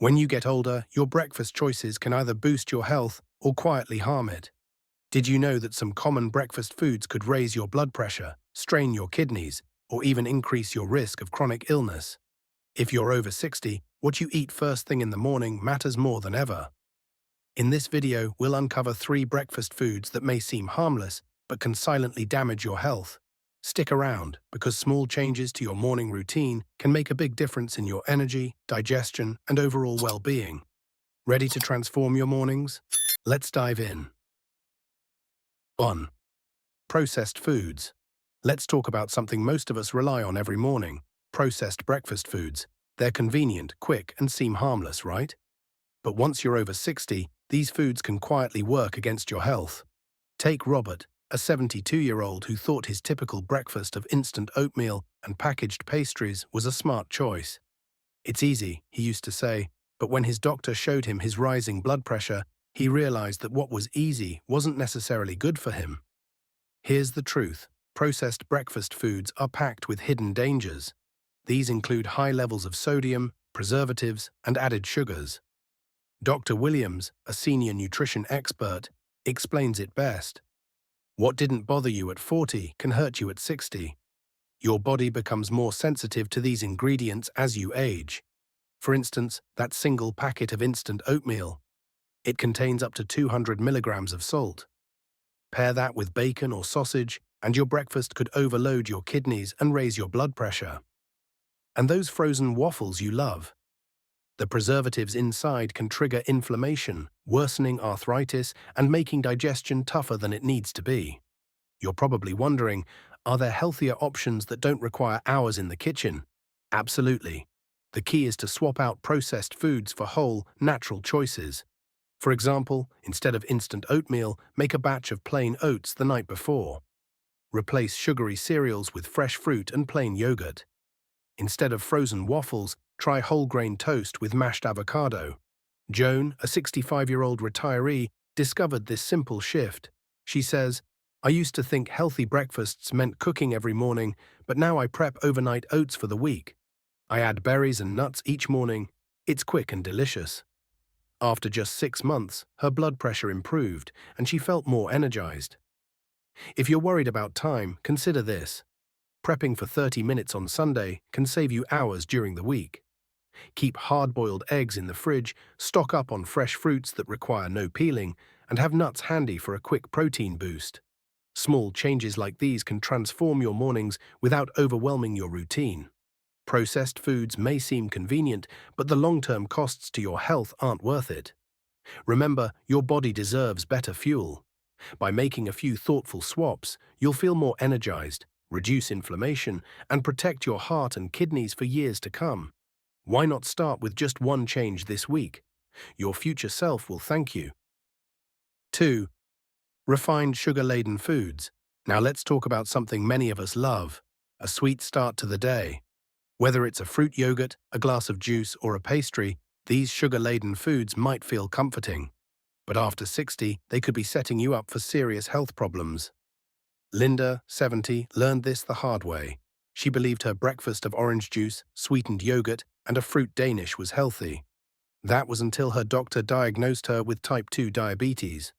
When you get older, your breakfast choices can either boost your health or quietly harm it. Did you know that some common breakfast foods could raise your blood pressure, strain your kidneys, or even increase your risk of chronic illness? If you're over 60, what you eat first thing in the morning matters more than ever. In this video, we'll uncover 3 breakfast foods that may seem harmless but can silently damage your health. Stick around, because small changes to your morning routine can make a big difference in your energy, digestion, and overall well-being. Ready to transform your mornings? Let's dive in. 1. Processed foods. Let's talk about something most of us rely on every morning: processed breakfast foods. They're convenient, quick, and seem harmless, right? But once you're over 60, these foods can quietly work against your health. Take Robert, a 72-year-old who thought his typical breakfast of instant oatmeal and packaged pastries was a smart choice. "It's easy," he used to say, but when his doctor showed him his rising blood pressure, he realized that what was easy wasn't necessarily good for him. Here's the truth: processed breakfast foods are packed with hidden dangers. These include high levels of sodium, preservatives, and added sugars. Dr. Williams, a senior nutrition expert, explains it best. What didn't bother you at 40 can hurt you at 60. Your body becomes more sensitive to these ingredients as you age. For instance, that single packet of instant oatmeal. It contains up to 200 milligrams of salt. Pair that with bacon or sausage, and your breakfast could overload your kidneys and raise your blood pressure. And those frozen waffles you love. The preservatives inside can trigger inflammation, worsening arthritis, and making digestion tougher than it needs to be. You're probably wondering, are there healthier options that don't require hours in the kitchen? Absolutely. The key is to swap out processed foods for whole, natural choices. For example, instead of instant oatmeal, make a batch of plain oats the night before. Replace sugary cereals with fresh fruit and plain yogurt. Instead of frozen waffles, try whole-grain toast with mashed avocado. Joan, a 65-year-old retiree, discovered this simple shift. She says, "I used to think healthy breakfasts meant cooking every morning, but now I prep overnight oats for the week. I add berries and nuts each morning. It's quick and delicious." After just 6 months, her blood pressure improved, and she felt more energized. If you're worried about time, consider this. Prepping for 30 minutes on Sunday can save you hours during the week. Keep hard-boiled eggs in the fridge, stock up on fresh fruits that require no peeling, and have nuts handy for a quick protein boost. Small changes like these can transform your mornings without overwhelming your routine. Processed foods may seem convenient, but the long-term costs to your health aren't worth it. Remember, your body deserves better fuel. By making a few thoughtful swaps, you'll feel more energized, reduce inflammation, and protect your heart and kidneys for years to come. Why not start with just one change this week? Your future self will thank you. 2. Refined sugar-laden foods. Now let's talk about something many of us love: a sweet start to the day. Whether it's a fruit yogurt, a glass of juice, or a pastry, these sugar-laden foods might feel comforting. But after 60, they could be setting you up for serious health problems. Linda, 70, learned this the hard way. She believed her breakfast of orange juice, sweetened yogurt, and a fruit Danish was healthy. That was until her doctor diagnosed her with type 2 diabetes.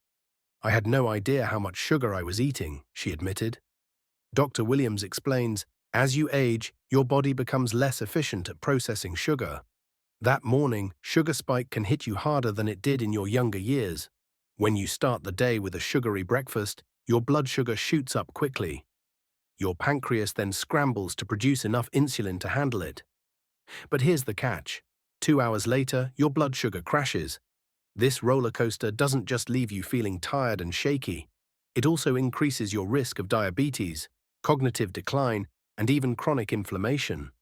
"I had no idea how much sugar I was eating," she admitted. Dr. Williams explains, as you age, your body becomes less efficient at processing sugar. That morning, sugar spike can hit you harder than it did in your younger years. When you start the day with a sugary breakfast, your blood sugar shoots up quickly. Your pancreas then scrambles to produce enough insulin to handle it. But here's the catch. 2 hours later, your blood sugar crashes. This roller coaster doesn't just leave you feeling tired and shaky. It also increases your risk of diabetes, cognitive decline, and even chronic inflammation.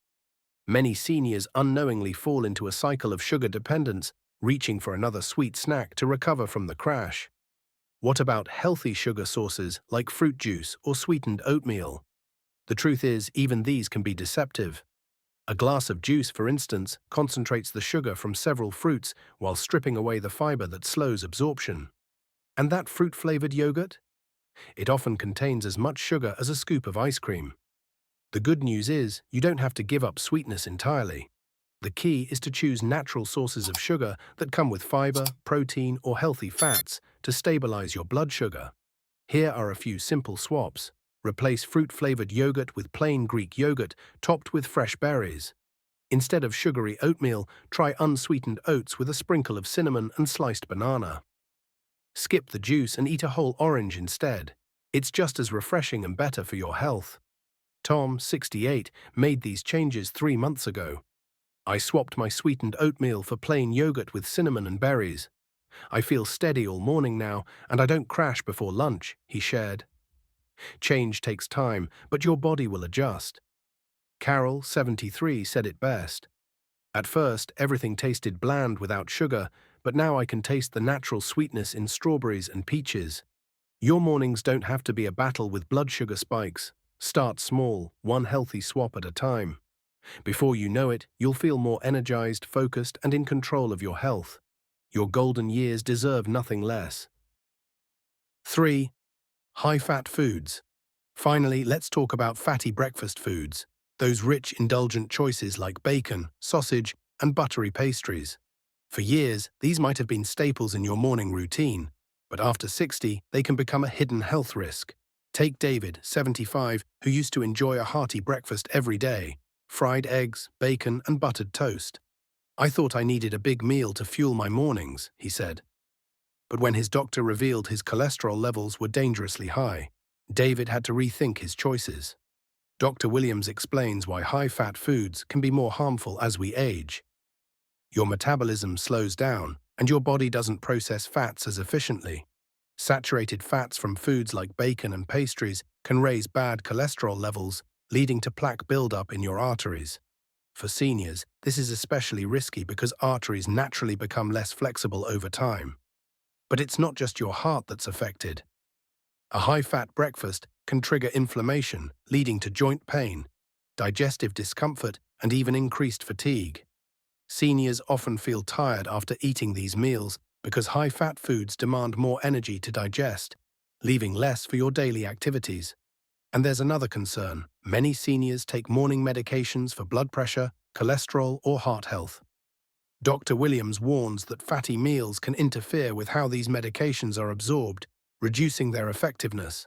Many seniors unknowingly fall into a cycle of sugar dependence, reaching for another sweet snack to recover from the crash. What about healthy sugar sources like fruit juice or sweetened oatmeal? The truth is, even these can be deceptive. A glass of juice, for instance, concentrates the sugar from several fruits while stripping away the fiber that slows absorption. And that fruit-flavored yogurt? It often contains as much sugar as a scoop of ice cream. The good news is, you don't have to give up sweetness entirely. The key is to choose natural sources of sugar that come with fiber, protein, or healthy fats to stabilize your blood sugar. Here are a few simple swaps. Replace fruit-flavored yogurt with plain Greek yogurt topped with fresh berries. Instead of sugary oatmeal, try unsweetened oats with a sprinkle of cinnamon and sliced banana. Skip the juice and eat a whole orange instead. It's just as refreshing and better for your health. Tom, 68, made these changes 3 months ago. I swapped my sweetened oatmeal for plain yogurt with cinnamon and berries. I feel steady all morning now, and I don't crash before lunch, he shared. Change takes time, but your body will adjust. Carol, 73, said it best. At first, everything tasted bland without sugar, but now I can taste the natural sweetness in strawberries and peaches. Your mornings don't have to be a battle with blood sugar spikes. Start small, one healthy swap at a time. Before you know it, you'll feel more energized, focused, and in control of your health. Your golden years deserve nothing less. 3. High-fat foods. Finally, let's talk about fatty breakfast foods. Those rich, indulgent choices like bacon, sausage, and buttery pastries. For years, these might have been staples in your morning routine, but after 60, they can become a hidden health risk. Take David, 75, who used to enjoy a hearty breakfast every day. Fried eggs, bacon, and buttered toast. I thought I needed a big meal to fuel my mornings, he said. But when his doctor revealed his cholesterol levels were dangerously high, David had to rethink his choices. Dr. Williams explains why high-fat foods can be more harmful as we age. Your metabolism slows down, and your body doesn't process fats as efficiently. Saturated fats from foods like bacon and pastries can raise bad cholesterol levels, leading to plaque buildup in your arteries. For seniors, this is especially risky because arteries naturally become less flexible over time. But it's not just your heart that's affected. A high-fat breakfast can trigger inflammation, leading to joint pain, digestive discomfort, and even increased fatigue. Seniors often feel tired after eating these meals because high-fat foods demand more energy to digest, leaving less for your daily activities. And there's another concern. Many seniors take morning medications for blood pressure, cholesterol, or heart health. Dr. Williams warns that fatty meals can interfere with how these medications are absorbed, reducing their effectiveness.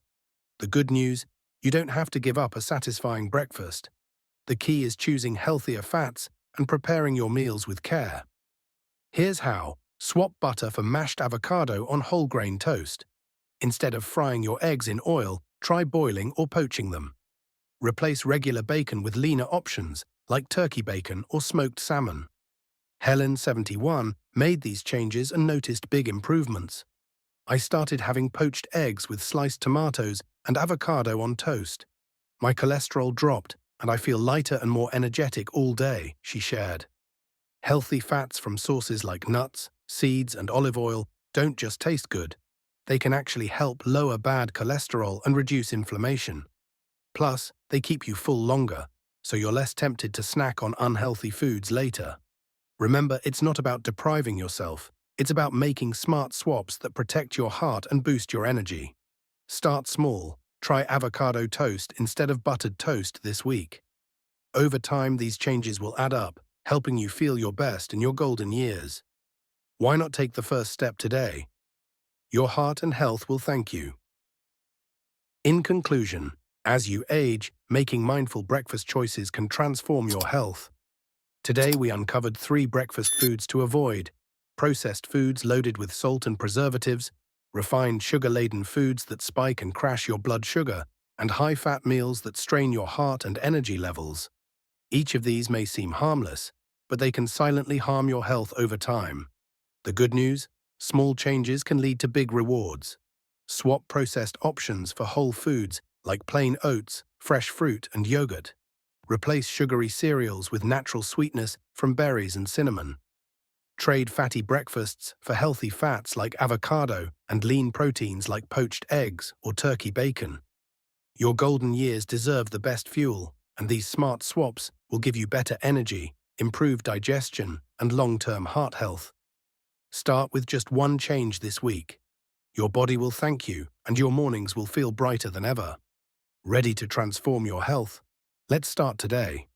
The good news, you don't have to give up a satisfying breakfast. The key is choosing healthier fats and preparing your meals with care. Here's how. Swap butter for mashed avocado on whole grain toast. Instead of frying your eggs in oil, try boiling or poaching them. Replace regular bacon with leaner options, like turkey bacon or smoked salmon. Helen, 71, made these changes and noticed big improvements. I started having poached eggs with sliced tomatoes and avocado on toast. My cholesterol dropped, and I feel lighter and more energetic all day, she shared. Healthy fats from sources like nuts, seeds, and olive oil don't just taste good. They can actually help lower bad cholesterol and reduce inflammation. Plus, they keep you full longer, so you're less tempted to snack on unhealthy foods later. Remember, it's not about depriving yourself. It's about making smart swaps that protect your heart and boost your energy. Start small. Try avocado toast instead of buttered toast this week. Over time, these changes will add up, helping you feel your best in your golden years. Why not take the first step today? Your heart and health will thank you. In conclusion, as you age, making mindful breakfast choices can transform your health. Today we uncovered 3 breakfast foods to avoid: processed foods loaded with salt and preservatives, refined sugar-laden foods that spike and crash your blood sugar, and high-fat meals that strain your heart and energy levels. Each of these may seem harmless, but they can silently harm your health over time. The good news? Small changes can lead to big rewards. Swap processed options for whole foods like plain oats, fresh fruit, and yogurt. Replace sugary cereals with natural sweetness from berries and cinnamon. Trade fatty breakfasts for healthy fats like avocado and lean proteins like poached eggs or turkey bacon. Your golden years deserve the best fuel, and these smart swaps will give you better energy, improved digestion, and long-term heart health. Start with just one change this week. Your body will thank you, and your mornings will feel brighter than ever. Ready to transform your health? Let's start today.